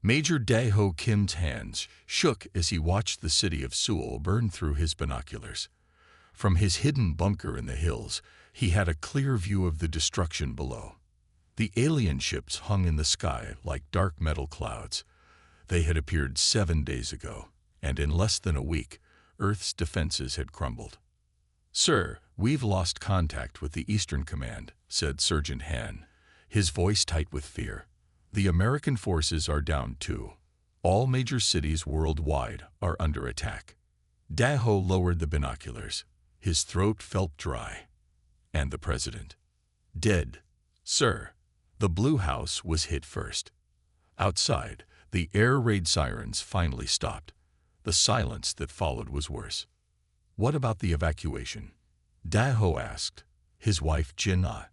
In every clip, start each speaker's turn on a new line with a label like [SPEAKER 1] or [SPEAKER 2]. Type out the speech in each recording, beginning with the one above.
[SPEAKER 1] Major Daeho Kim's hands shook as he watched the city of Seoul burn through his binoculars. From his hidden bunker in the hills, he had a clear view of the destruction below. The alien ships hung in the sky like dark metal clouds. They had appeared 7 days ago, and in less than a week, Earth's defenses had crumbled. "Sir, we've lost contact with the Eastern Command," said Sergeant Han, his voice tight with fear. "The American forces are down too. All major cities worldwide are under attack." Daeho lowered the binoculars. His throat felt dry. "And the president?" "Dead, sir." The Blue House was hit first. Outside, the air raid sirens finally stopped. The silence that followed was worse. "What about the evacuation?" Daeho asked. His wife Jin-ah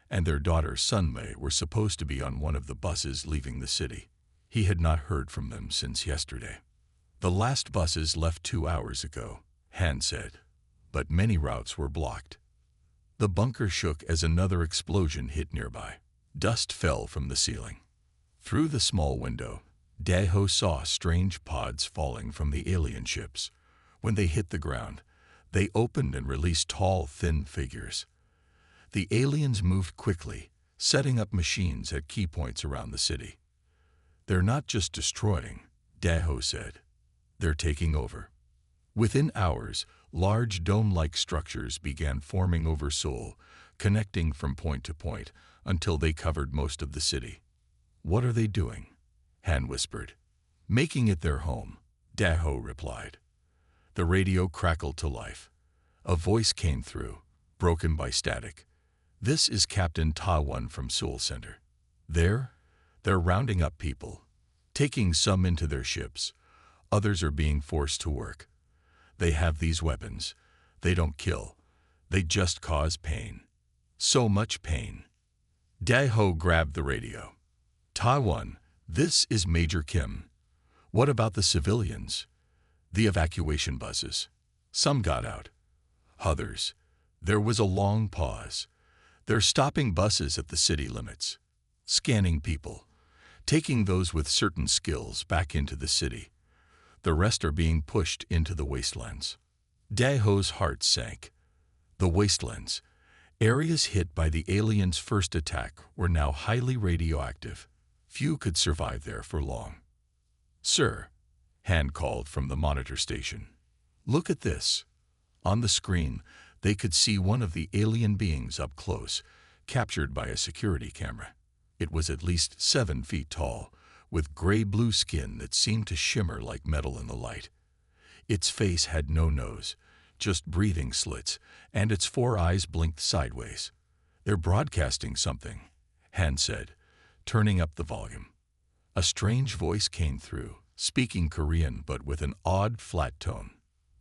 [SPEAKER 1] and their daughter Sunmei were supposed to be on one of the buses leaving the city. He had not heard from them since yesterday. "The last buses left 2 hours ago," Han said, "but many routes were blocked." The bunker shook as another explosion hit nearby. Dust fell from the ceiling. Through the small window, Daeho saw strange pods falling from the alien ships. When they hit the ground, they opened and released tall, thin figures. The aliens moved quickly, setting up machines at key points around the city. "They're not just destroying," Daeho said. "They're taking over." Within hours, large dome-like structures began forming over Seoul, connecting from point to point until they covered most of the city. "What are they doing?" Han whispered. "Making it their home," Daeho replied. The radio crackled to life. A voice came through, broken by static. "This is Captain Ta-Won from Seoul Center. They're rounding up people, taking some into their ships. Others are being forced to work. They have these weapons. They don't kill. They just cause pain. So much pain." Daeho grabbed the radio. "Ta-Won, this is Major Kim. What about the civilians?" "The evacuation buses. Some got out. Others." There was a long pause. "They're stopping buses at the city limits, scanning people, taking those with certain skills back into the city. The rest are being pushed into the wastelands." Daeho's heart sank. The wastelands, areas hit by the aliens' first attack, were now highly radioactive. Few could survive there for long. "Sir," Han called from the monitor station. "Look at this." On the screen, they could see one of the alien beings up close, captured by a security camera. It was at least 7 feet tall, with gray-blue skin that seemed to shimmer like metal in the light. Its face had no nose, just breathing slits, and its 4 eyes blinked sideways. "They're broadcasting something," Han said, turning up the volume. A strange voice came through, speaking Korean but with an odd, flat tone.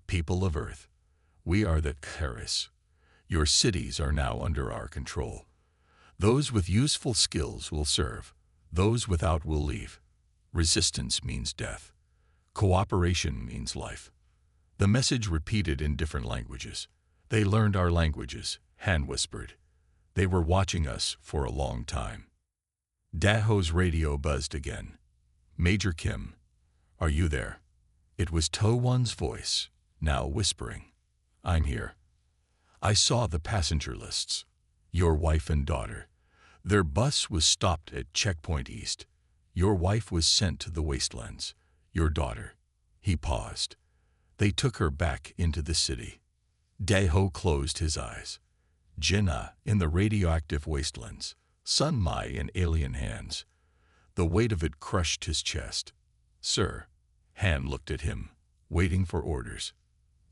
[SPEAKER 1] "People of Earth, we are the Karis. Your cities are now under our control. Those with useful skills will serve. Those without will leave. Resistance means death. Cooperation means life." The message repeated in different languages. "They learned our languages," Han whispered. "They were watching us for a long time." Daeho's radio buzzed again. "Major Kim, are you there?" It was Ta-Won's voice, now whispering. "I'm here. I saw the passenger lists. Your wife and daughter. Their bus was stopped at Checkpoint East. Your wife was sent to the wastelands. Your daughter." He paused. "They took her back into the city." Daeho closed his eyes. Jin-ah in the radioactive wastelands, Sunmei in alien hands. The weight of it crushed his chest. "Sir." Han looked at him, waiting for orders.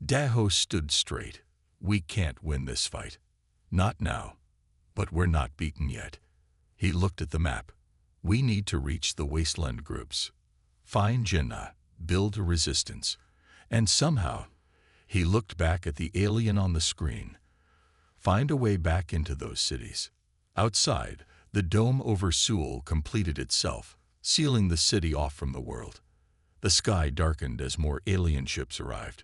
[SPEAKER 1] Daeho stood straight. "We can't win this fight. Not now. But we're not beaten yet." He looked at the map. "We need to reach the wasteland groups. Find Jin-ah, build a resistance. And somehow," he looked back at the alien on the screen, "find a way back into those cities." Outside, the dome over Seoul completed itself, sealing the city off from the world. The sky darkened as more alien ships arrived.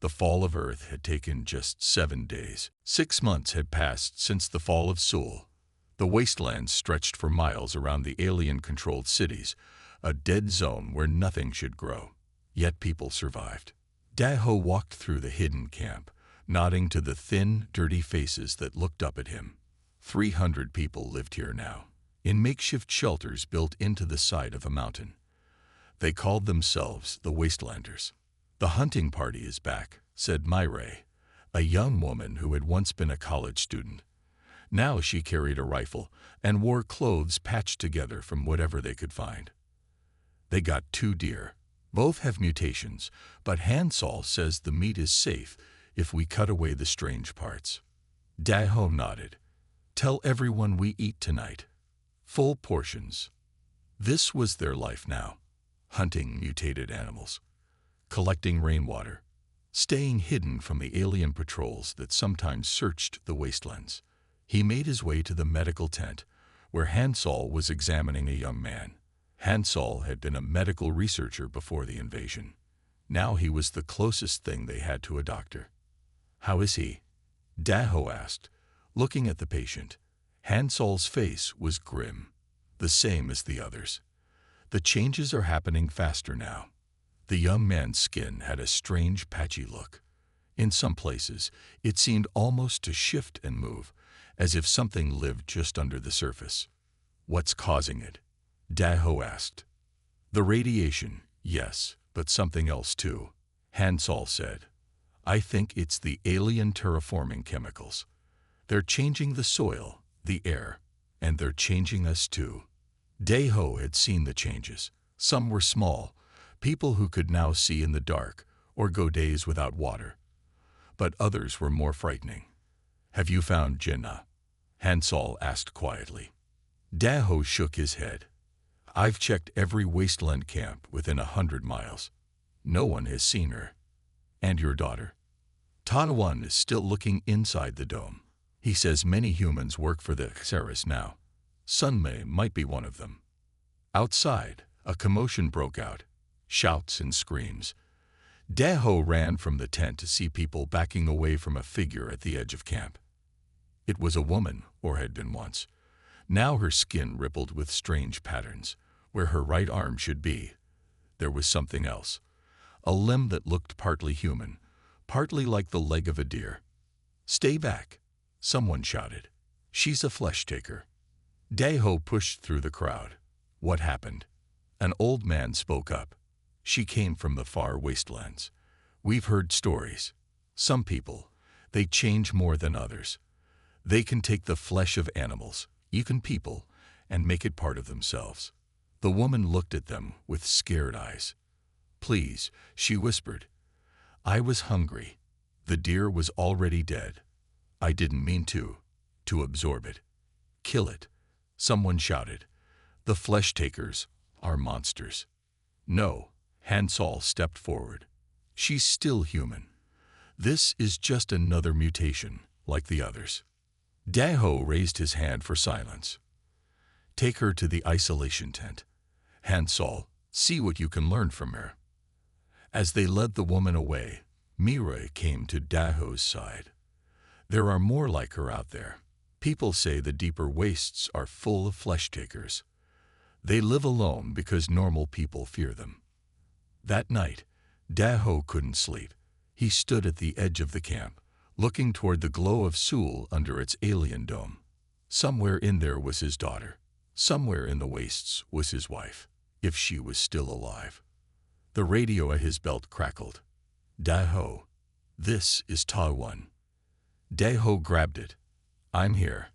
[SPEAKER 1] The fall of Earth had taken just 7 days. 6 months had passed since the fall of Seoul. The wastelands stretched for miles around the alien-controlled cities, a dead zone where nothing should grow. Yet people survived. Daho walked through the hidden camp, nodding to the thin, dirty faces that looked up at him. 300 people lived here now, in makeshift shelters built into the side of a mountain. They called themselves the Wastelanders. "The hunting party is back," said Myre, a young woman who had once been a college student. Now she carried a rifle and wore clothes patched together from whatever they could find. "They got 2 deer. Both have mutations, but Hansol says the meat is safe if we cut away the strange parts." Daho nodded. "Tell everyone we eat tonight. Full portions." This was their life now. Hunting mutated animals, collecting rainwater, staying hidden from the alien patrols that sometimes searched the wastelands. He made his way to the medical tent, where Hansol was examining a young man. Hansol had been a medical researcher before the invasion. Now he was the closest thing they had to a doctor. "How is he?" Daho asked, looking at the patient. Hansol's face was grim, the same as the others. "The changes are happening faster now." The young man's skin had a strange, patchy look. In some places, it seemed almost to shift and move, as if something lived just under the surface. "What's causing it?" Daho asked. "The radiation, yes, but something else too," Hansol said. "I think it's the alien terraforming chemicals. They're changing the soil, the air, and they're changing us too." Daho had seen the changes. Some were small, people who could now see in the dark or go days without water. But others were more frightening. "Have you found Jinnah?" Hansol asked quietly. Daho shook his head. "I've checked every wasteland camp within 100 miles. No one has seen her." "And your daughter?" "Tadawan is still looking inside the dome. He says many humans work for the Xeris now. Sunmei might be one of them." Outside, a commotion broke out. Shouts and screams. Daho ran from the tent to see people backing away from a figure at the edge of camp. It was a woman, or had been once. Now her skin rippled with strange patterns. Where her right arm should be, there was something else. A limb that looked partly human, partly like the leg of a deer. "Stay back," someone shouted. "She's a flesh taker." Daho pushed through the crowd. "What happened?" An old man spoke up. "She came from the far wastelands. We've heard stories. Some people, they change more than others. They can take the flesh of animals, even people, and make it part of themselves." The woman looked at them with scared eyes. "Please," she whispered. "I was hungry. The deer was already dead. I didn't mean to absorb it. Kill it." Someone shouted. "The flesh takers are monsters." "No," Hansol stepped forward. "She's still human. This is just another mutation, like the others." Daho raised his hand for silence. "Take her to the isolation tent. Hansol, see what you can learn from her." As they led the woman away, Myre came to Daho's side. "There are more like her out there. People say the deeper wastes are full of flesh takers. They live alone because normal people fear them." That night, Daho couldn't sleep. He stood at the edge of the camp, looking toward the glow of Sul under its alien dome. Somewhere in there was his daughter. Somewhere in the wastes was his wife, if she was still alive. The radio at his belt crackled. "Daho, this is Taiwan." Daho grabbed it. "I'm here.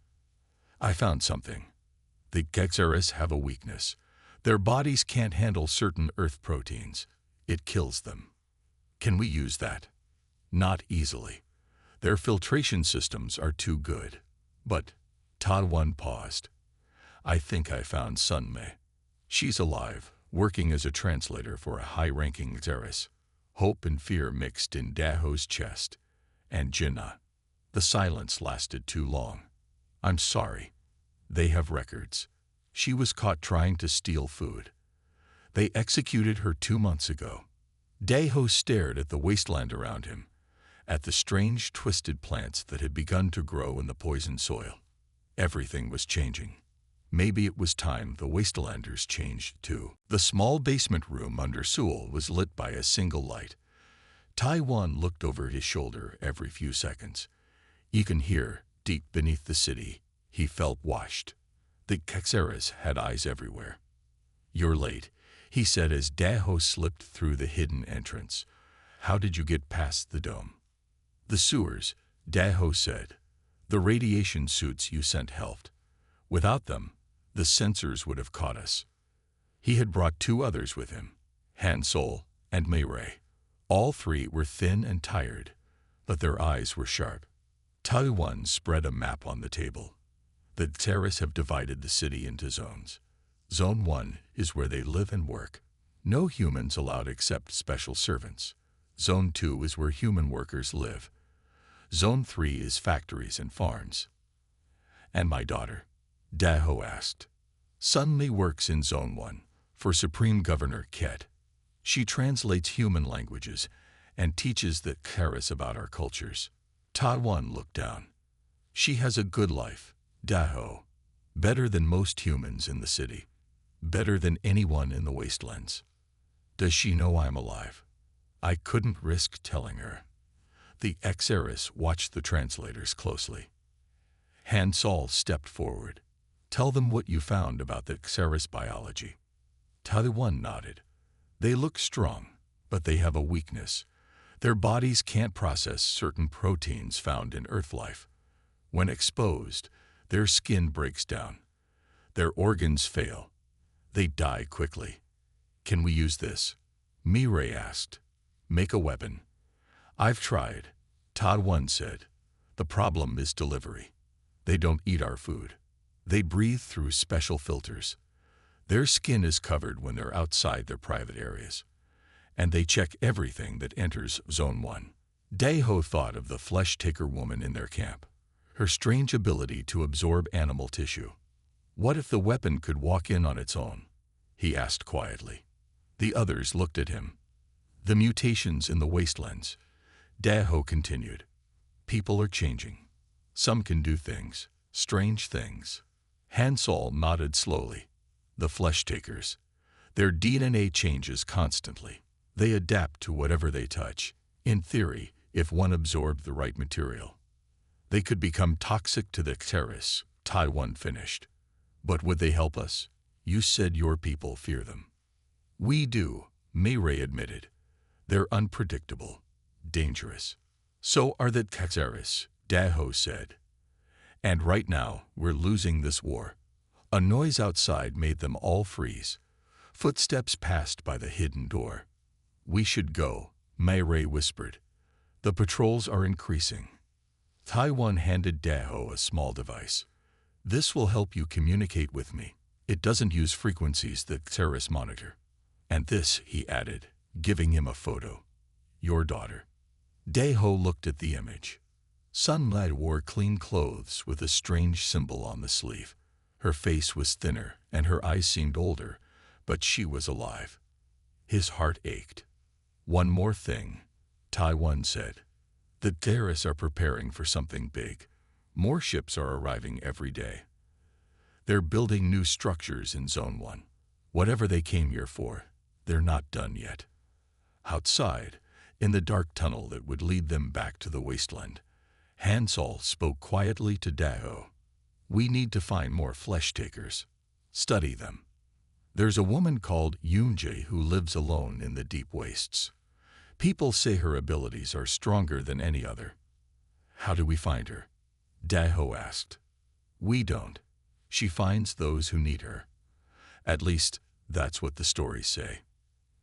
[SPEAKER 1] I found something. The Xeris have a weakness. Their bodies can't handle certain Earth proteins. It kills them. Can we use that?" "Not easily. Their filtration systems are too good." "But," Taiwan paused, "I think I found Sunmei. She's alive, working as a translator for a high-ranking Xeris." Hope and fear mixed in Daho's chest. "And Jinnah." The silence lasted too long. "I'm sorry. They have records. She was caught trying to steal food. They executed her 2 months ago." Daho stared at the wasteland around him, at the strange twisted plants that had begun to grow in the poisoned soil. Everything was changing. Maybe it was time the Wastelanders changed too. The small basement room under Sewell was lit by a single light. Taiwan looked over his shoulder every few seconds. You can hear, deep beneath the city, he felt watched. The Kexeris had eyes everywhere. "You're late," he said as Daho slipped through the hidden entrance. "How did you get past the dome?" "The sewers," Daho said. "The radiation suits you sent helped. Without them, the sensors would have caught us." He had brought two others with him, Han Sol and Mei Ray. All three were thin and tired, but their eyes were sharp. Taiwan spread a map on the table. The Terrace have divided the city into zones. Zone 1 is where they live and work. No humans allowed except special servants. Zone 2 is where human workers live. Zone 3 is factories and farms. "And my daughter?" Daho asked. "Sunmi works in Zone 1 for Supreme Governor Ket. She translates human languages and teaches the Keras about our cultures." Taiwan looked down. "She has a good life, Daho. Better than most humans in the city. Better than anyone in the wastelands. Does she know I'm alive?" I couldn't risk telling her. The Xeris watched the translators closely. Han Sol stepped forward. "Tell them what you found about the Xeris biology." Taiwan nodded. "They look strong, but they have a weakness. Their bodies can't process certain proteins found in Earth life. When exposed, their skin breaks down. Their organs fail. They die quickly. Can we use this?" Mirai asked. "Make a weapon." "I've tried," Taiwan said. "The problem is delivery. They don't eat our food. They breathe through special filters. Their skin is covered when they're outside their private areas. And they check everything that enters Zone 1. Daho thought of the flesh-taker woman in their camp. Her strange ability to absorb animal tissue. "What if the weapon could walk in on its own?" he asked quietly. The others looked at him. "The mutations in the wastelands," Daho continued. "People are changing. Some can do things, strange things." Han Sol nodded slowly. "The flesh-takers. Their DNA changes constantly. They adapt to whatever they touch. In theory, if one absorbed the right material. They could become toxic to the Xeris," Taiwan finished. "But would they help us? You said your people fear them." "We do," Mirai admitted. "They're unpredictable, dangerous. So are the Xeris," Daho said. "And right now, we're losing this war." A noise outside made them all freeze. Footsteps passed by the hidden door. "We should go," Mirai whispered. "The patrols are increasing." Taiwan handed Daho a small device. "This will help you communicate with me. It doesn't use frequencies that Xeris monitor." "And this," he added, giving him a photo. "Your daughter." Daho looked at the image. Sunlight wore clean clothes with a strange symbol on the sleeve. Her face was thinner and her eyes seemed older, but she was alive. His heart ached. "One more thing," Taiwan said. "The Xeris are preparing for something big. More ships are arriving every day. They're building new structures in Zone 1. Whatever they came here for, they're not done yet." Outside, in the dark tunnel that would lead them back to the wasteland, Han Sol spoke quietly to Daho. "We need to find more flesh-takers. Study them. There's a woman called Yunji who lives alone in the deep wastes. People say her abilities are stronger than any other." "How do we find her?" Daho asked. "We don't. She finds those who need her. At least, that's what the stories say."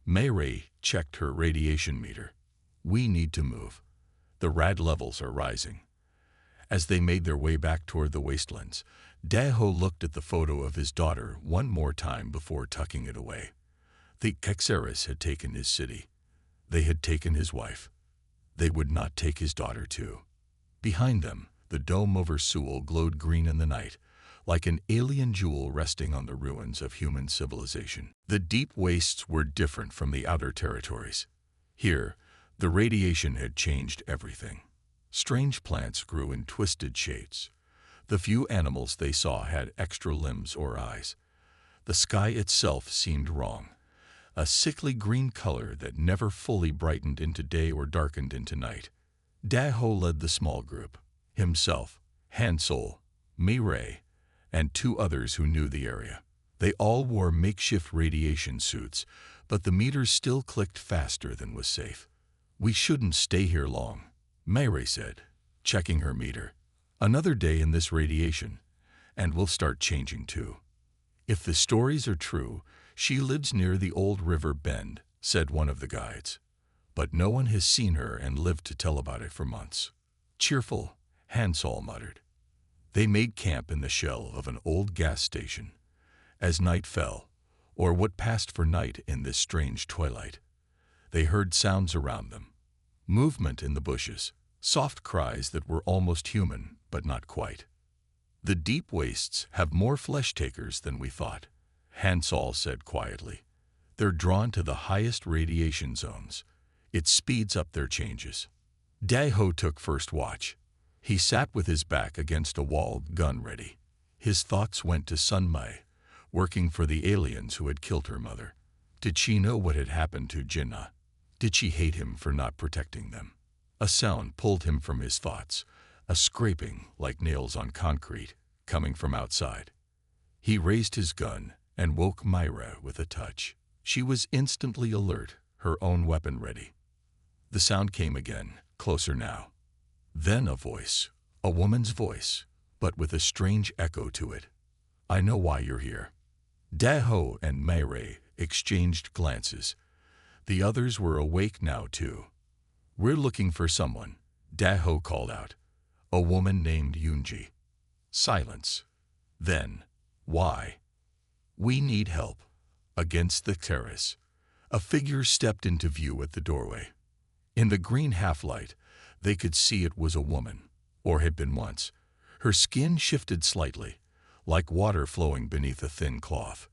[SPEAKER 1] Mirai checked her radiation meter. "We need to move. The rad levels are rising." As they made their way back toward the wastelands, Daho looked at the photo of his daughter one more time before tucking it away. The Xeris had taken his city. They had taken his wife. They would not take his daughter too. Behind them, the dome over Sewell glowed green in the night, like an alien jewel resting on the ruins of human civilization. The deep wastes were different from the outer territories. Here, the radiation had changed everything. Strange plants grew in twisted shapes. The few animals they saw had extra limbs or eyes. The sky itself seemed wrong, a sickly green color that never fully brightened into day or darkened into night. Daho led the small group, himself, Hansol, Mireille, and two others who knew the area. They all wore makeshift radiation suits, but the meters still clicked faster than was safe. "We shouldn't stay here long," Mireille said, checking her meter. "Another day in this radiation, and we'll start changing too." "If the stories are true, she lives near the old river bend," said one of the guides. "But no one has seen her and lived to tell about it for months." "Cheerful," Hansol muttered. They made camp in the shell of an old gas station. As night fell, or what passed for night in this strange twilight, they heard sounds around them. Movement in the bushes, soft cries that were almost human, but not quite. "The deep wastes have more flesh-takers than we thought," Hansol said quietly. "They're drawn to the highest radiation zones. It speeds up their changes." Daho took first watch. He sat with his back against a wall, gun ready. His thoughts went to Sun Mai, working for the aliens who had killed her mother. Did she know what had happened to Jinnah? Did she hate him for not protecting them? A sound pulled him from his thoughts, a scraping like nails on concrete, coming from outside. He raised his gun and woke Myra with a touch. She was instantly alert, her own weapon ready. The sound came again, closer now. Then a voice, a woman's voice, but with a strange echo to it. "I know why you're here." Daho and Mireille exchanged glances. The others were awake now too. "We're looking for someone," Daho called out. "A woman named Yunji." Silence. Then, "Why?" "We need help." Against the terrace, a figure stepped into view at the doorway. In the green half-light, they could see it was a woman, or had been once. Her skin shifted slightly, like water flowing beneath a thin cloth.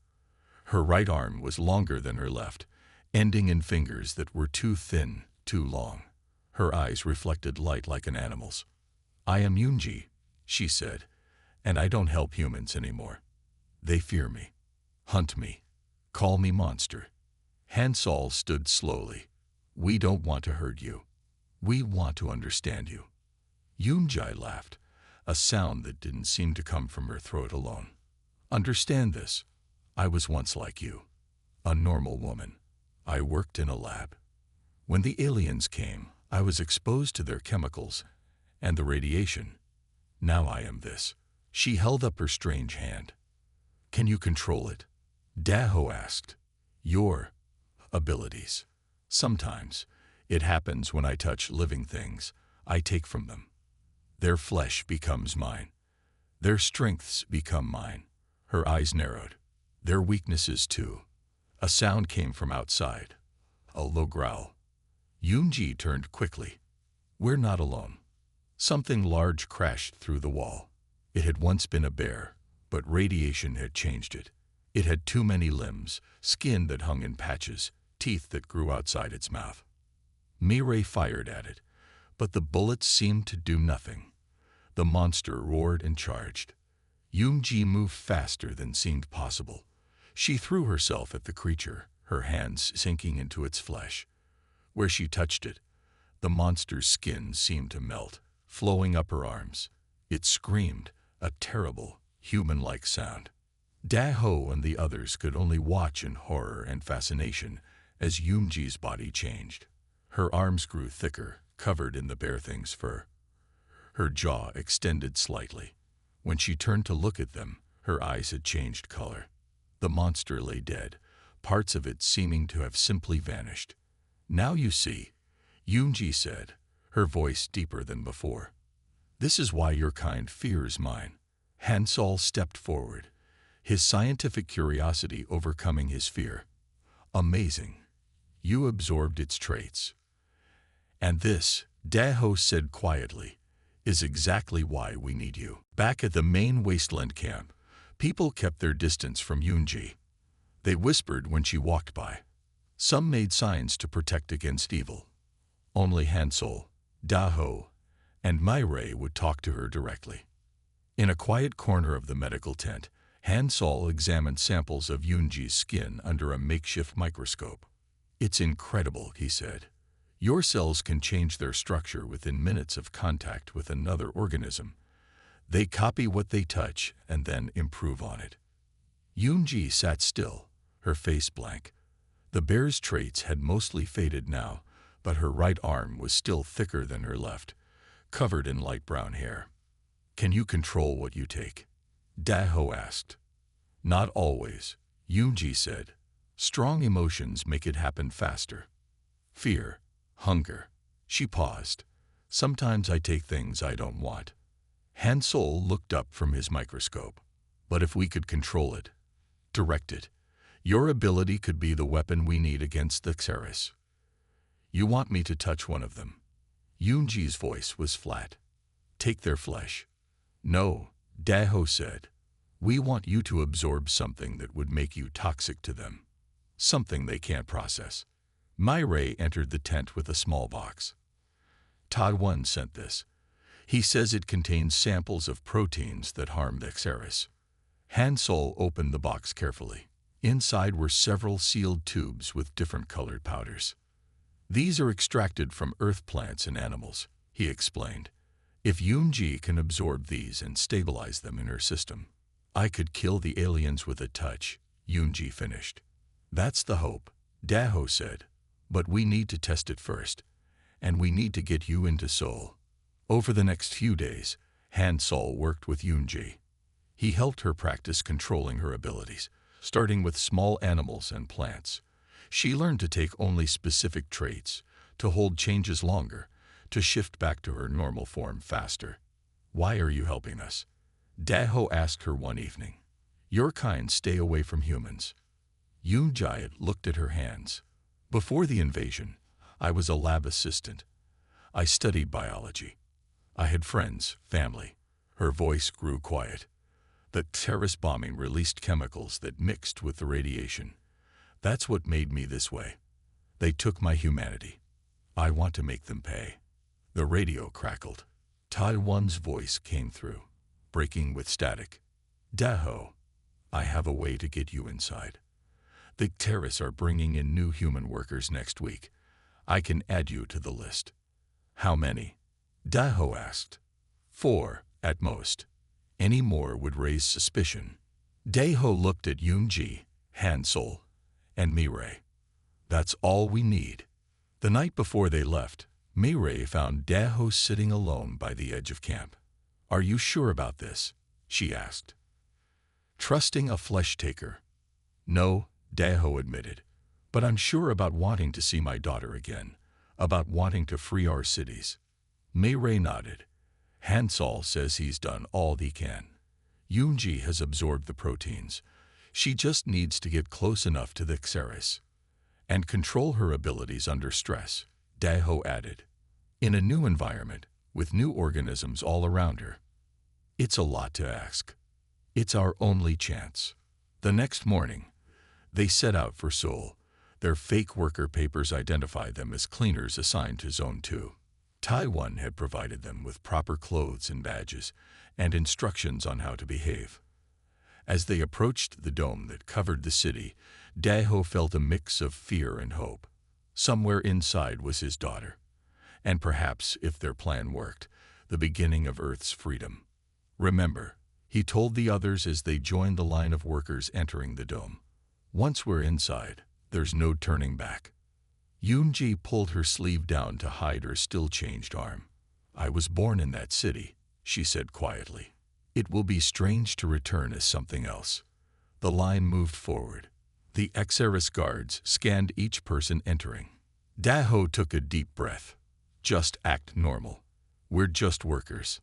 [SPEAKER 1] Her right arm was longer than her left, ending in fingers that were too thin, too long. Her eyes reflected light like an animal's. "I am Yunji," she said, "and I don't help humans anymore. They fear me, hunt me, call me monster." Hansol stood slowly. "We don't want to hurt you. We want to understand you." Yunji laughed, a sound that didn't seem to come from her throat alone. "Understand this. I was once like you, a normal woman. I worked in a lab. When the aliens came, I was exposed to their chemicals and the radiation. Now I am this." She held up her strange hand. "Can you control it?" Daho asked. "Your abilities. Sometimes it happens when I touch living things. I take from them. Their flesh becomes mine. Their strengths become mine." Her eyes narrowed. "Their weaknesses too." A sound came from outside, a low growl. Yunji turned quickly. "We're not alone." Something large crashed through the wall. It had once been a bear, but radiation had changed it. It had too many limbs, skin that hung in patches, teeth that grew outside its mouth. Mireille fired at it, but the bullets seemed to do nothing. The monster roared and charged. Yunji moved faster than seemed possible. She threw herself at the creature, her hands sinking into its flesh. Where she touched it, the monster's skin seemed to melt, flowing up her arms. It screamed, a terrible, human-like sound. Daho and the others could only watch in horror and fascination as Yunji's body changed. Her arms grew thicker, covered in the bear thing's fur. Her jaw extended slightly. When she turned to look at them, her eyes had changed color. The monster lay dead, parts of it seeming to have simply vanished. "Now you see," Yunji said, her voice deeper than before. "This is why your kind fears mine." Hansol stepped forward, his scientific curiosity overcoming his fear. "Amazing. You absorbed its traits. And this," Daho said quietly, "is exactly why we need you." Back at the main wasteland camp, people kept their distance from Yunji. They whispered when she walked by. Some made signs to protect against evil. Only Hansol, Daho, and Mireille would talk to her directly. In a quiet corner of the medical tent, Han Sol examined samples of Yunji's skin under a makeshift microscope. "It's incredible," he said. "Your cells can change their structure within minutes of contact with another organism. They copy what they touch and then improve on it." Yunji sat still, her face blank. The bear's traits had mostly faded now, but her right arm was still thicker than her left, covered in light brown hair. "Can you control what you take?" Daho asked. "Not always," Yunji said. "Strong emotions make it happen faster. Fear, hunger." She paused. "Sometimes I take things I don't want." Han Sol looked up from his microscope. "But if we could control it, direct it, your ability could be the weapon we need against the Xeris." "You want me to touch one of them?" Yunji's voice was flat. "Take their flesh." "No," Daho said. "We want you to absorb something that would make you toxic to them. Something they can't process." Myray entered the tent with a small box. "Todd 1 sent this. He says it contains samples of proteins that harm the Xeris." Han Sol opened the box carefully. Inside were several sealed tubes with different colored powders. "These are extracted from earth plants and animals," he explained. "If Yunji can absorb these and stabilize them in her system, I could kill the aliens with a touch," Yunji finished. "That's the hope," Daho said. "But we need to test it first, and we need to get you into Seoul." Over the next few days, Han Sol worked with Yunji. He helped her practice controlling her abilities, starting with small animals and plants. She learned to take only specific traits, to hold changes longer, to shift back to her normal form faster. "Why are you helping us?" Daho asked her one evening. "Your kind stay away from humans." Yunji looked at her hands. "Before the invasion, I was a lab assistant. I studied biology. I had friends, family." Her voice grew quiet. "The terrorist bombing released chemicals that mixed with the radiation. That's what made me this way. They took my humanity. I want to make them pay." The radio crackled. Taiwan's voice came through, breaking with static. "Daho, I have a way to get you inside. The terrorists are bringing in new human workers next week. I can add you to the list." "How many?" Daho asked. "4, at most. Any more would raise suspicion." Daho looked at Yunji, Han Sol, and Mirai. "That's all we need." The night before they left, Mirai found Daho sitting alone by the edge of camp. "Are you sure about this?" she asked. "Trusting a flesh taker?" "No," Daho admitted. "But I'm sure about wanting to see my daughter again, about wanting to free our cities." Mirai nodded. Han Sol says he's done all he can. Yunji has absorbed the proteins. She just needs to get close enough to the Xeris and control her abilities under stress, Daho added. "In a new environment, with new organisms all around her. It's a lot to ask. It's our only chance." The next morning, they set out for Seoul. Their fake worker papers identified them as cleaners assigned to Zone 2. Taiwan had provided them with proper clothes and badges, and instructions on how to behave. As they approached the dome that covered the city, Daho felt a mix of fear and hope. Somewhere inside was his daughter, and perhaps, if their plan worked, the beginning of Earth's freedom. "Remember," he told the others as they joined the line of workers entering the dome. "Once we're inside, there's no turning back." Yunji pulled her sleeve down to hide her still-changed arm. "I was born in that city," she said quietly. "It will be strange to return as something else." The line moved forward. The Xeris guards scanned each person entering. Daho took a deep breath. "Just act normal. We're just workers."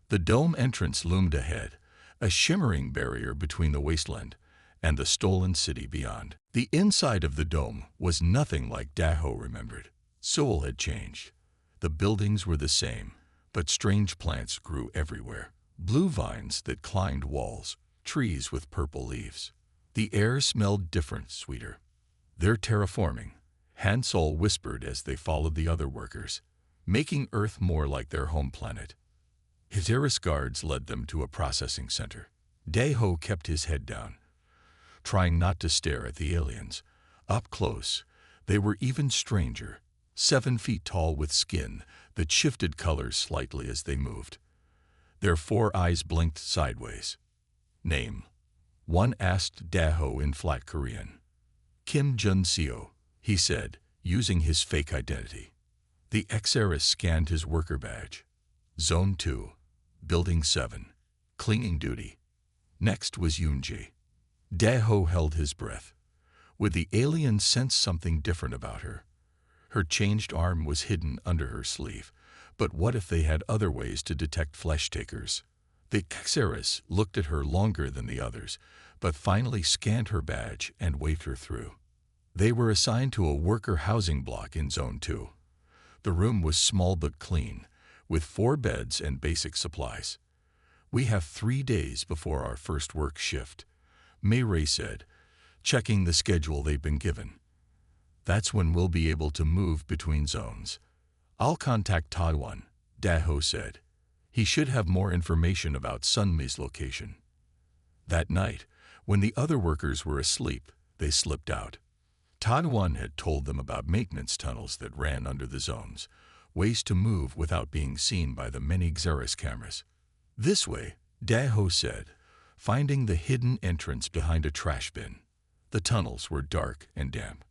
[SPEAKER 1] The dome entrance loomed ahead, a shimmering barrier between the wasteland and the stolen city beyond. The inside of the dome was nothing like Daho remembered. Seoul had changed. The buildings were the same, but strange plants grew everywhere. Blue vines that climbed walls, trees with purple leaves. The air smelled different, sweeter. "They're terraforming," Han Sol whispered as they followed the other workers, "making Earth more like their home planet." His Eris guards led them to a processing center. Daeho kept his head down, trying not to stare at the aliens. Up close, they were even stranger, 7 feet tall with skin that shifted colors slightly as they moved. Their 4 eyes blinked sideways. Name? One asked Daeho in flat Korean. Kim Jun-seo, he said, using his fake identity. The Eris scanned his worker badge. Zone 2, Building 7, cleaning duty. Next was Yoonji. Daeho held his breath. Would the alien sense something different about her? Her changed arm was hidden under her sleeve, but what if they had other ways to detect flesh takers? The Eris looked at her longer than the others, but finally scanned her badge and waved her through. They were assigned to a worker housing block in Zone 2. The room was small but clean, with 4 beds and basic supplies. We have 3 days before our first work shift, Mayray said, checking the schedule they've been given. That's when we'll be able to move between zones. I'll contact Taiwan, Daeho said. He should have more information about Sunmi's location. That night, when the other workers were asleep, they slipped out. Taiwan had told them about maintenance tunnels that ran under the zones, ways to move without being seen by the many Xeris cameras. This way, Daeho said, finding the hidden entrance behind a trash bin. The tunnels were dark and damp.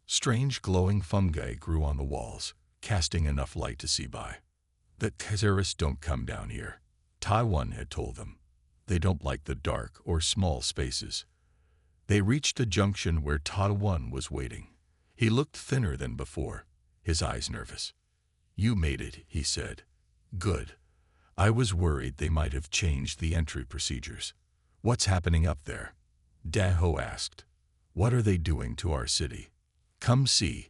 [SPEAKER 1] Strange glowing fungi grew on the walls, casting enough light to see by. The Xeris don't come down here, Taiwan had told them. They don't like the dark or small spaces. They reached a junction where Taiwan was waiting. He looked thinner than before, his eyes nervous. You made it, he said. Good. I was worried they might have changed the entry procedures. What's happening up there? Daeho asked. What are they doing to our city? Come see.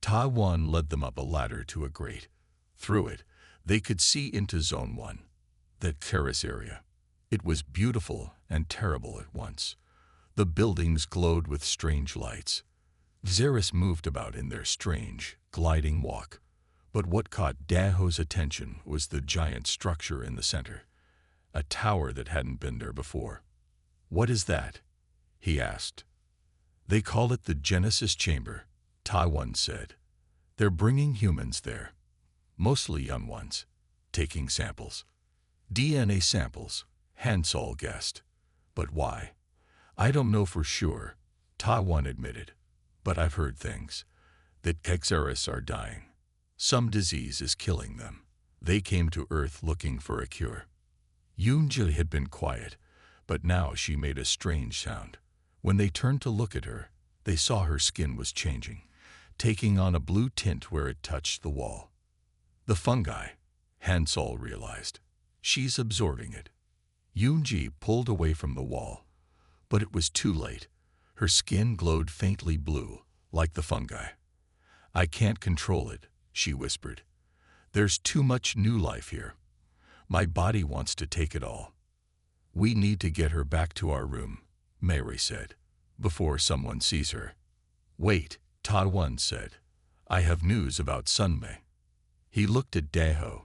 [SPEAKER 1] Taiwan led them up a ladder to a grate. Through it, they could see into Zone 1, the Xeris area. It was beautiful and terrible at once. The buildings glowed with strange lights. Xeris moved about in their strange, gliding walk. But what caught Daeho's attention was the giant structure in the center, a tower that hadn't been there before. What is that? He asked. They call it the Genesis Chamber, Taiwan said. They're bringing humans there, mostly young ones, taking samples. DNA samples, Hansol guessed. But why? I don't know for sure, Taiwan admitted. But I've heard things. That Xeris are dying. Some disease is killing them. They came to Earth looking for a cure. Yoonji had been quiet, but now she made a strange sound. When they turned to look at her, they saw her skin was changing, taking on a blue tint where it touched the wall. The fungi, Hansol realized. She's absorbing it. Yoonji pulled away from the wall, but it was too late. Her skin glowed faintly blue, like the fungi. I can't control it, she whispered. There's too much new life here. My body wants to take it all. We need to get her back to our room, Mary said, before someone sees her. Wait, Taiwan said. I have news about Sunmei. He looked at Daeho.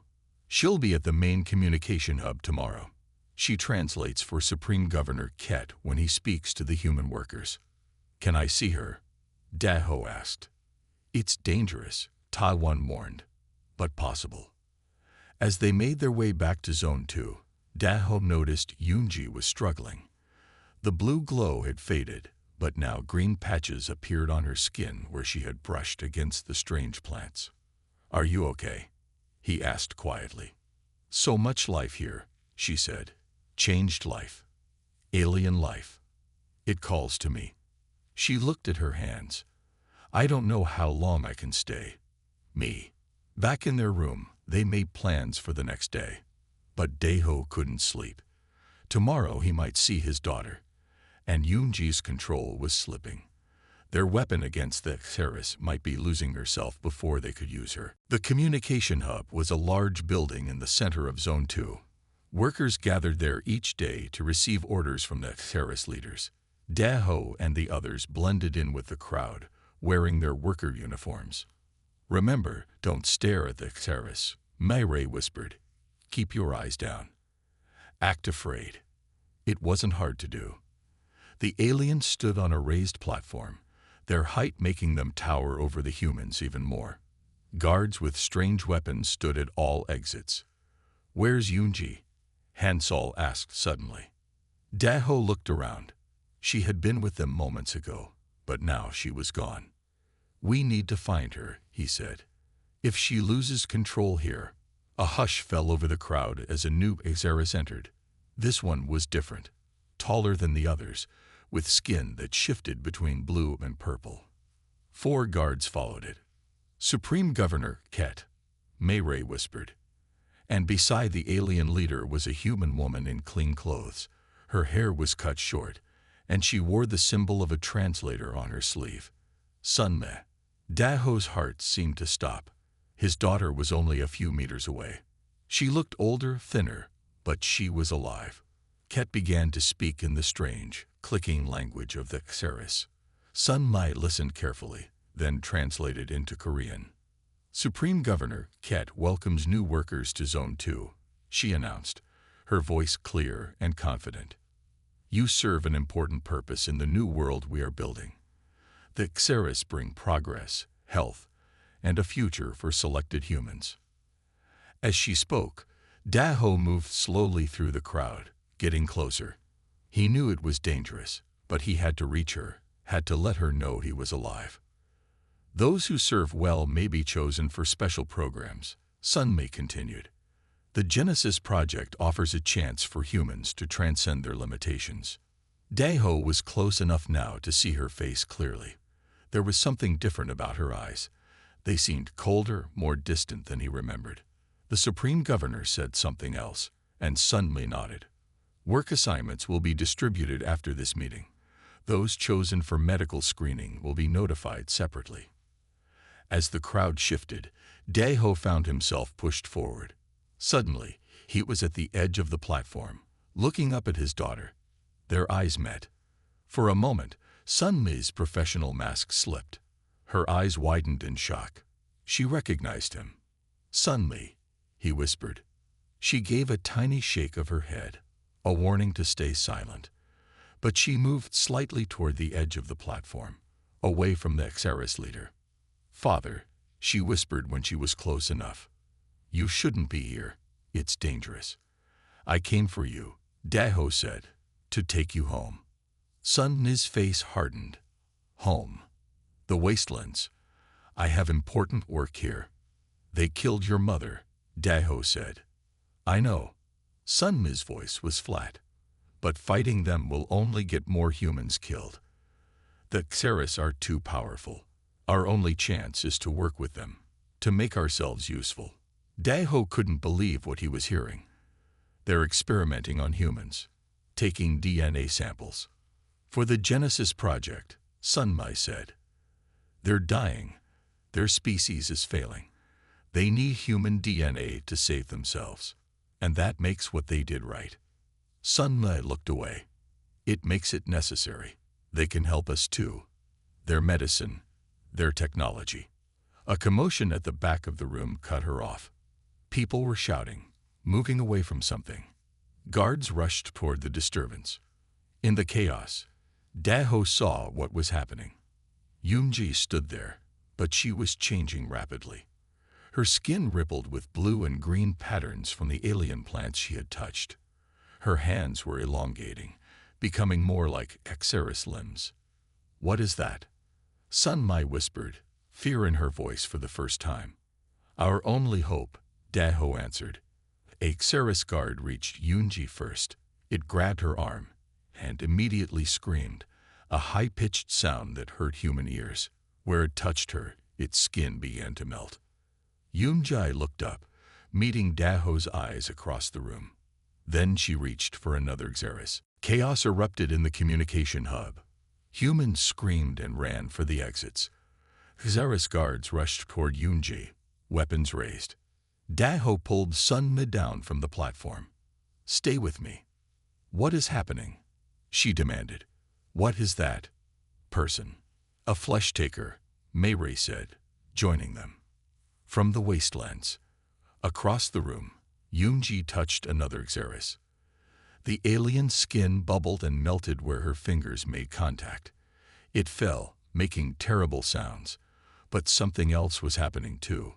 [SPEAKER 1] She'll be at the main communication hub tomorrow. She translates for Supreme Governor Ket when he speaks to the human workers. Can I see her? Daeho asked. It's dangerous, Taiwan warned, but possible. As they made their way back to Zone 2, Daeho noticed Yoonji was struggling. The blue glow had faded, but now green patches appeared on her skin where she had brushed against the strange plants. Are you okay? He asked quietly. So much life here, she said. Changed life. Alien life. It calls to me. She looked at her hands. I don't know how long I can stay. Me. Back in their room, they made plans for the next day. But Daeho couldn't sleep. Tomorrow he might see his daughter. And Yoonji's control was slipping. Their weapon against the Xeris might be losing herself before they could use her. The communication hub was a large building in the center of Zone 2. Workers gathered there each day to receive orders from the Xeris leaders. Daeho and the others blended in with the crowd, wearing their worker uniforms. Remember, don't stare at the Xeris, Mayray whispered. Keep your eyes down. Act afraid. It wasn't hard to do. The aliens stood on a raised platform, their height making them tower over the humans even more. Guards with strange weapons stood at all exits. "Where's Yunji?" Hansol asked suddenly. Daho looked around. She had been with them moments ago, but now she was gone. "We need to find her," he said. "If she loses control here." A hush fell over the crowd as a new Xeris entered. This one was different, taller than the others, with skin that shifted between blue and purple. 4 guards followed it. "Supreme Governor Ket," Mayray whispered. And beside the alien leader was a human woman in clean clothes. Her hair was cut short, and she wore the symbol of a translator on her sleeve. Sunme. Daho's heart seemed to stop. His daughter was only a few meters away. She looked older, thinner, but she was alive. Ket began to speak in the strange, clicking language of the Xeris. Sunmai listened carefully, then translated into Korean. "Supreme Governor Ket welcomes new workers to Zone 2, she announced, her voice clear and confident. "You serve an important purpose in the new world we are building. The Xeris bring progress, health, and a future for selected humans." As she spoke, Daho moved slowly through the crowd, getting closer. He knew it was dangerous, but he had to reach her, had to let her know he was alive. "Those who serve well may be chosen for special programs," Sunmei continued. "The Genesis Project offers a chance for humans to transcend their limitations." Daho was close enough now to see her face clearly. There was something different about her eyes. They seemed colder, more distant than he remembered. The Supreme Governor said something else, and Sunmei nodded. "Work assignments will be distributed after this meeting. Those chosen for medical screening will be notified separately." As the crowd shifted, Daho found himself pushed forward. Suddenly, he was at the edge of the platform, looking up at his daughter. Their eyes met. For a moment, Sunmei's professional mask slipped. Her eyes widened in shock. She recognized him. "Sunmei," he whispered. She gave a tiny shake of her head, a warning to stay silent. But she moved slightly toward the edge of the platform, away from the Xeris leader. "Father," she whispered when she was close enough. "You shouldn't be here. It's dangerous." "I came for you," Daho said, "to take you home." Sun's face hardened. "Home. The wastelands. I have important work here." "They killed your mother," Daho said. "I know." Sun's voice was flat. "But fighting them will only get more humans killed. The Xeris are too powerful. Our only chance is to work with them, to make ourselves useful." Daho couldn't believe what he was hearing. "They're experimenting on humans, taking DNA samples. For the Genesis Project," Sunmai said. "They're dying. Their species is failing. They need human DNA to save themselves. And that makes what they did right." Sunmai looked away. "It makes it necessary. They can help us too. Their medicine, their technology." A commotion at the back of the room cut her off. People were shouting, moving away from something. Guards rushed toward the disturbance. In the chaos, Daho saw what was happening. Yunji stood there, but she was changing rapidly. Her skin rippled with blue and green patterns from the alien plants she had touched. Her hands were elongating, becoming more like Xeris limbs. "What is that?" Sunmai whispered, fear in her voice for the first time. "Our only hope," Daho answered. A Xeris guard reached Yunji first. It grabbed her arm and immediately screamed, a high-pitched sound that hurt human ears. Where it touched her, its skin began to melt. Yunji looked up, meeting Daho's eyes across the room. Then she reached for another Xeris. Chaos erupted in the communication hub. Humans screamed and ran for the exits. Xeris guards rushed toward Yunji, weapons raised. Daho pulled Sunmi down from the platform. "Stay with me." "What is happening?" she demanded. "What is that person?" "A flesh taker," Mayray said, joining them. From the wastelands. Across the room, Yoonji touched another Xeris. The alien skin bubbled and melted where her fingers made contact. It fell, making terrible sounds. But something else was happening too.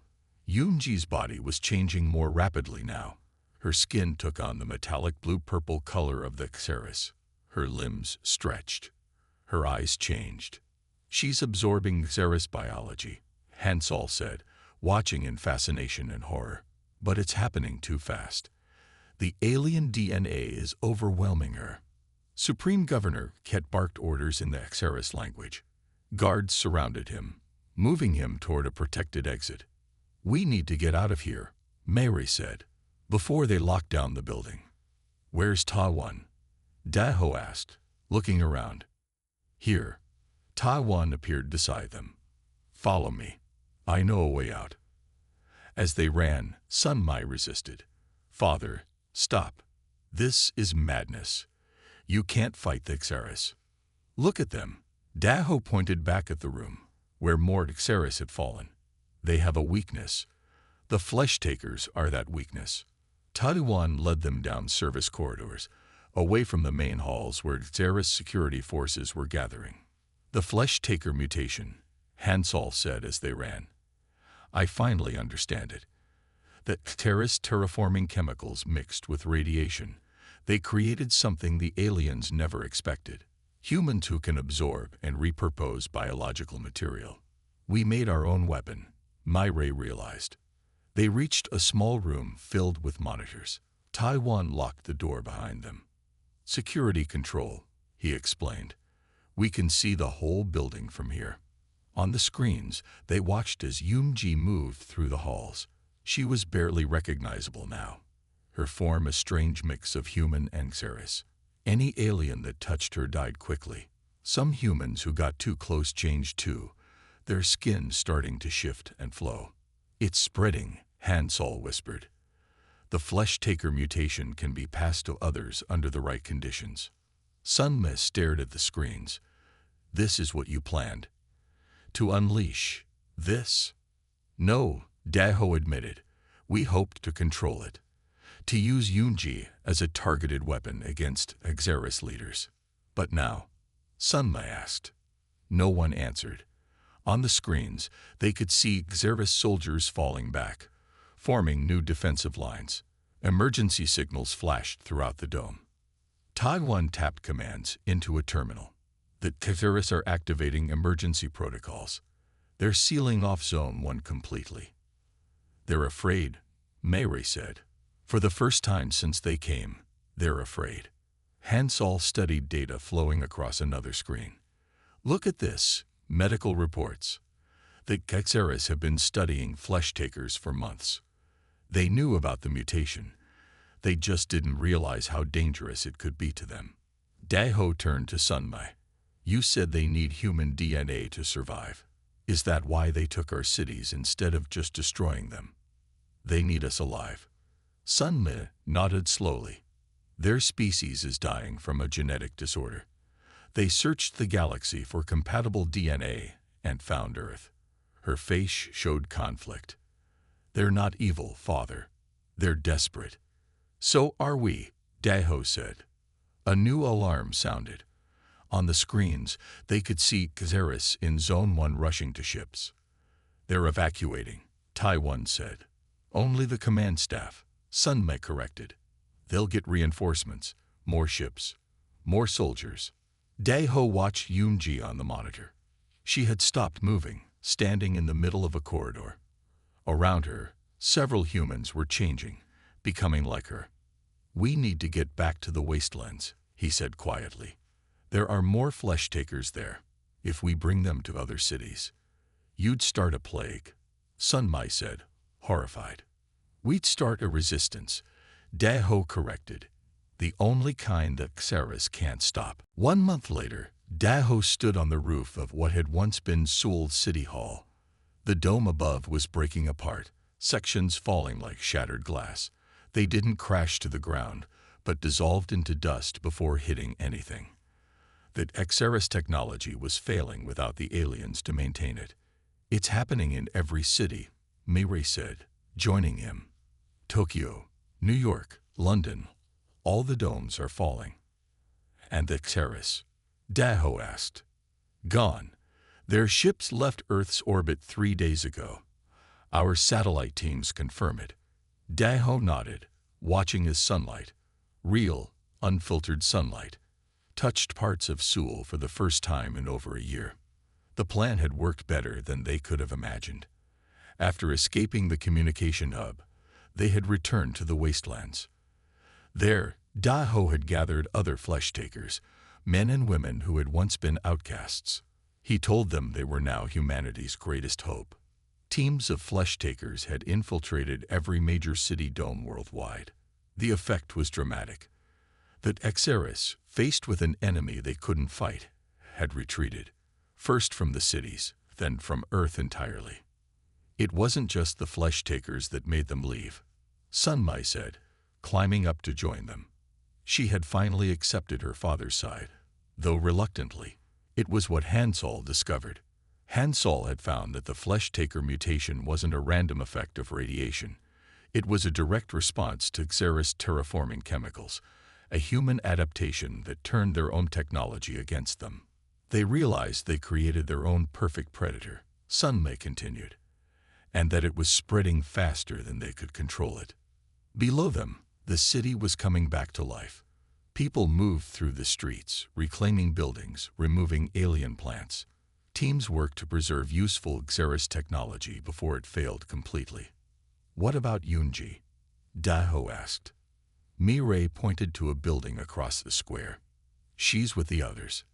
[SPEAKER 1] Yoonji's body was changing more rapidly now. Her skin took on the metallic blue-purple color of the Xeris. Her limbs stretched. Her eyes changed. She's absorbing Xeris biology, Hansol said, watching in fascination and horror. But it's happening too fast. The alien DNA is overwhelming her. Supreme Governor Ket barked orders in the Xeris language. Guards surrounded him, moving him toward a protected exit. "We need to get out of here," Mary said, before they locked down the building. "Where's Taiwan?" Daho asked, looking around. "Here." Taiwan appeared beside them. "Follow me. I know a way out." As they ran, Sun Mai resisted. "Father, stop. This is madness. You can't fight the Xeris." "Look at them." Daho pointed back at the room, where more Xeris had fallen. "They have a weakness. The flesh takers are that weakness." Taiwan led them down service corridors, away from the main halls where Xeris security forces were gathering. "The flesh taker mutation," Hansol said as they ran. "I finally understand it. The Xeris terraforming chemicals mixed with radiation. They created something the aliens never expected. Humans who can absorb and repurpose biological material. We made our own weapon," Myray realized. They reached a small room filled with monitors. Taiwan locked the door behind them. "Security control," he explained. "We can see the whole building from here." On the screens, they watched as Yoonji moved through the halls. She was barely recognizable now, her form a strange mix of human and Xeris. Any alien that touched her died quickly. Some humans who got too close changed too, their skin starting to shift and flow. "It's spreading," Hansol whispered. "The flesh taker mutation can be passed to others under the right conditions." Sunma stared at the screens. "This is what you planned? To unleash this?" "No," Daho admitted. "We hoped to control it. To use Yoonji as a targeted weapon against Xeris leaders." "But now?" Sunma asked. No one answered. On the screens, they could see Xeris soldiers falling back, forming new defensive lines. Emergency signals flashed throughout the dome. Taiwan tapped commands into a terminal. The Xeris are activating emergency protocols. They're sealing off Zone 1 completely. "They're afraid," Mary said. "For the first time since they came, they're afraid." Hansol studied data flowing across another screen. "Look at this, medical reports. The Xeris have been studying flesh takers for months. They knew about the mutation. They just didn't realize how dangerous it could be to them." Daho turned to Sunmai. "You said they need human DNA to survive. Is that why they took our cities instead of just destroying them?" "They need us alive." Sunmai nodded slowly. "Their species is dying from a genetic disorder. They searched the galaxy for compatible DNA and found Earth." Her face showed conflict. "They're not evil, Father. They're desperate." "So are we," Daho said. A new alarm sounded. On the screens, they could see Xeris in Zone 1 rushing to ships. "They're evacuating," Taiwan said. "Only the command staff," Sunmai corrected. "They'll get reinforcements, more ships, more soldiers." Daho watched Yoonji on the monitor. She had stopped moving, standing in the middle of a corridor. Around her, several humans were changing, becoming like her. "We need to get back to the wastelands," he said quietly. "There are more flesh takers there. If we bring them to other cities, you'd start a plague," Sunmai said, horrified. "We'd start a resistance," Daho corrected. "The only kind that Xeris can't stop." 1 month later, Daho stood on the roof of what had once been Seoul City Hall. The dome above was breaking apart, sections falling like shattered glass. They didn't crash to the ground, but dissolved into dust before hitting anything. The Xeris technology was failing without the aliens to maintain it. "It's happening in every city," Mirai said, joining him. "Tokyo, New York, London, all the domes are falling. And the Xeris? Daho asked. Gone. Their ships left Earth's orbit 3 days ago. Our satellite teams confirm it. Daho nodded, watching as sunlight, real, unfiltered sunlight, touched parts of Seoul for the first time in over a year. The plan had worked better than they could have imagined. After escaping the communication hub, they had returned to the wastelands. There, Daho had gathered other flesh-takers, men and women who had once been outcasts. He told them they were now humanity's greatest hope. Teams of flesh-takers had infiltrated every major city dome worldwide. The effect was dramatic. The Xeris, faced with an enemy they couldn't fight, had retreated, first from the cities, then from Earth entirely. It wasn't just the flesh-takers that made them leave, Sunmai said, climbing up to join them. She had finally accepted her father's side, though reluctantly. It was what Hansol discovered. Hansol had found that the flesh-taker mutation wasn't a random effect of radiation. It was a direct response to Xeris terraforming chemicals, a human adaptation that turned their own technology against them. They realized they created their own perfect predator, Sunmai continued, and that it was spreading faster than they could control it. Below them, the city was coming back to life. People moved through the streets, reclaiming buildings, removing alien plants. Teams worked to preserve useful Xeris technology before it failed completely. What about Yunji? Daho asked. Mireille pointed to a building across the square. She's with the others.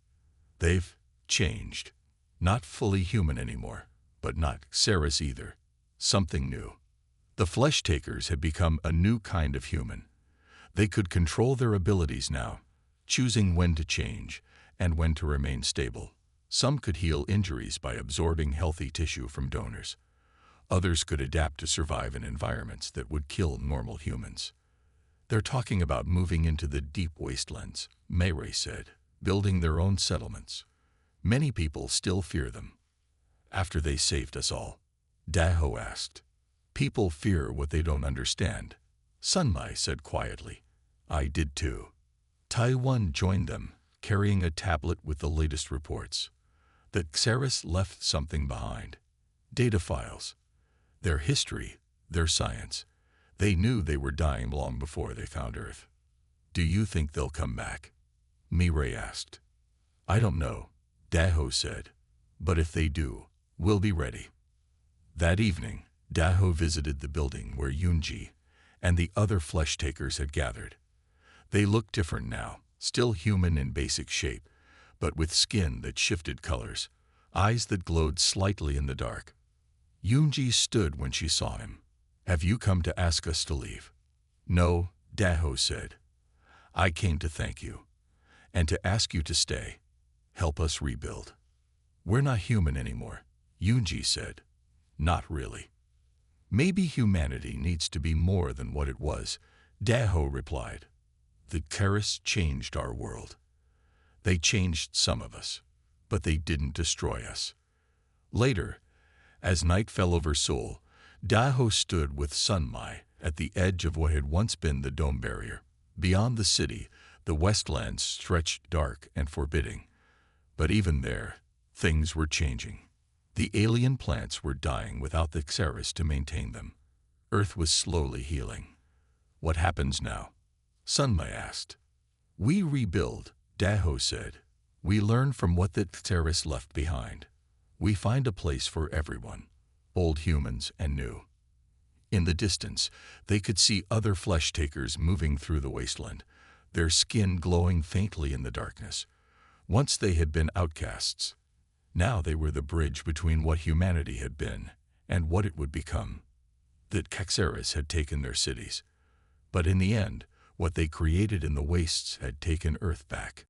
[SPEAKER 1] They've changed. Not fully human anymore, but not Xeris either. Something new. The flesh-takers had become a new kind of human. They could control their abilities now, choosing when to change and when to remain stable. Some could heal injuries by absorbing healthy tissue from donors. Others could adapt to survive in environments that would kill normal humans. They're talking about moving into the deep wastelands, Mireille said, building their own settlements. Many people still fear them. After they saved us all, Daho asked. People fear what they don't understand, Sunmai said quietly. I did too. Taiwan joined them, carrying a tablet with the latest reports. The Xeris left something behind. Data files. Their history, their science. They knew they were dying long before they found Earth. Do you think they'll come back? Mireille asked. I don't know, Daho said. But if they do, we'll be ready. That evening, Daho visited the building where Yunji and the other flesh-takers had gathered. They looked different now, still human in basic shape, but with skin that shifted colors, eyes that glowed slightly in the dark. Yunji stood when she saw him. Have you come to ask us to leave? No, Daho said. I came to thank you, and to ask you to stay. Help us rebuild. We're not human anymore, Yunji said. Not really. Maybe humanity needs to be more than what it was, Daho replied. The Xeris changed our world. They changed some of us, but they didn't destroy us. Later, as night fell over Seoul, Daho stood with Sunmai at the edge of what had once been the dome barrier. Beyond the city, the Westlands stretched dark and forbidding. But even there, things were changing. The alien plants were dying without the Xeris to maintain them. Earth was slowly healing. What happens now? Sunmai asked. We rebuild, Daho said. We learn from what the Xeris left behind. We find a place for everyone, old humans and new. In the distance, they could see other flesh-takers moving through the wasteland, their skin glowing faintly in the darkness. Once they had been outcasts. Now they were the bridge between what humanity had been and what it would become. The Xeris had taken their cities, but in the end, what they created in the wastes had taken Earth back.